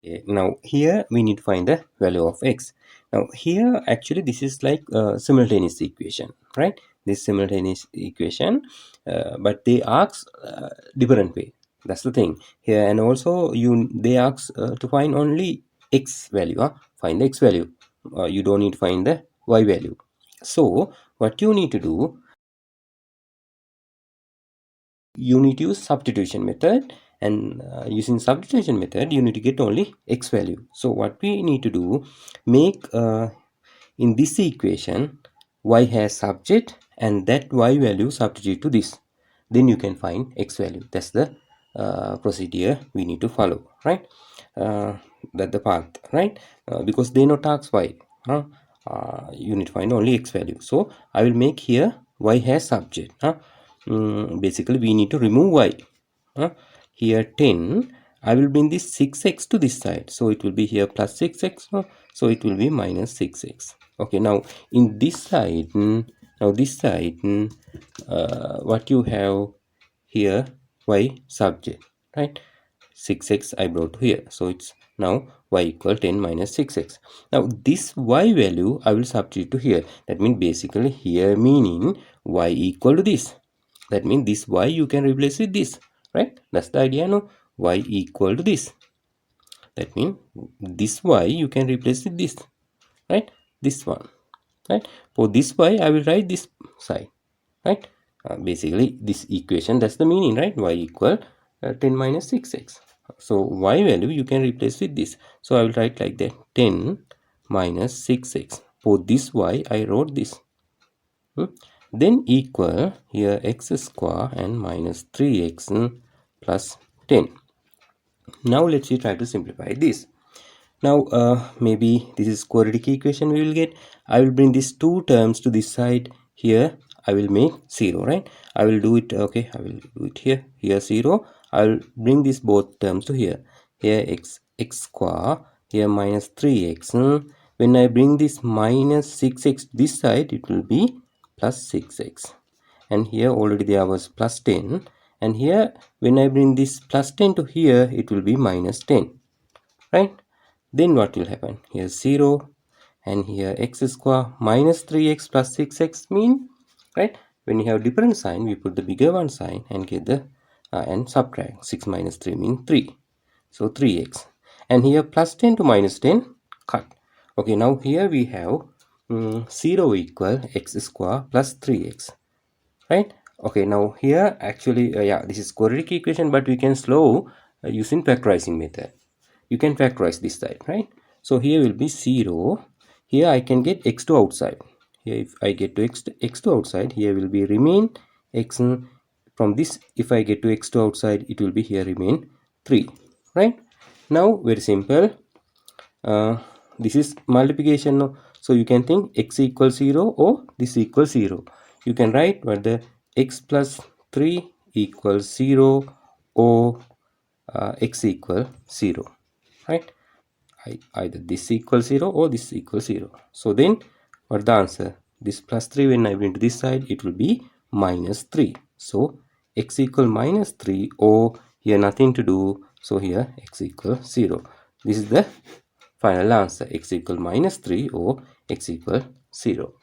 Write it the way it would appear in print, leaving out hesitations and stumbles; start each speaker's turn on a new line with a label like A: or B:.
A: Okay, now here we need to find the value of x. Now here actually this is like a simultaneous equation, right? This simultaneous equation, but they ask different way. That's the thing here, and also they ask to find only x value. Find the x value. You don't need to find the y value. So what you need to do, you need to use substitution method, and using substitution method you need to get only x value. So what we need to do, make in this equation y has subject and that y value substitute to this, then you can find x value. That's the procedure we need to follow, right? That the path, right? Because they not ask y, you need to find only x value. So I will make here y has subject. Basically we need to remove y. Here 10, I will bring this 6x to this side, so it will be here plus 6x, so it will be minus 6x. Okay, now in this side, what you have here, y subject, right? 6x I brought here, so it's now y equal 10 minus 6x. Now this y value I will substitute to here. That means basically here meaning y equal to this. That means this y you can replace with this, right? That's the idea, no? Y equal to this. That means this y you can replace with this, right? This one, right? For this y I will write this side, right? Basically this equation, that's the meaning, right? Y equal 10 minus 6x. So y value you can replace with this. So I will write like that, 10 minus 6x. For this y I wrote this. Then equal here x square and minus 3x plus 10. Now let's try to simplify this. Now maybe this is quadratic equation we will get. I will bring these two terms to this side. Here I will make 0, right? I will do it, okay, I will do it here 0. I will bring these both terms to here x square, here minus 3x. When I bring this minus 6x this side, it will be plus 6x, and here already there was plus 10, and here when I bring this plus 10 to here, it will be minus 10, right? Then what will happen? Here 0, and here x square minus 3x plus 6x mean, right? When you have different sign, we put the bigger one sign and get the and subtract. 6 minus 3 mean 3, so 3x. And here plus 10 to minus 10 cut. Okay, now here we have 0 equal x square plus 3x, right? Okay, now here actually yeah, this is quadratic equation, but we can slow using factorizing method. You can factorize this side, right? So here will be 0. Here I can get x2 outside. Here if I get to x2 outside, here will be remain x. From this, if I get to x2 outside, it will be here remain 3, right? Now very simple. This is multiplication, no? So you can think x equals 0 or this equals 0. You can write what the x plus 3 equals 0 or x equals 0, right? Either this equals 0 or this equals 0. So then what the answer? This plus 3, when I bring to this side, it will be minus 3. So x equal minus 3, or here nothing to do, so here x equals 0. This is the final answer, x equal minus 3 or x equal 0.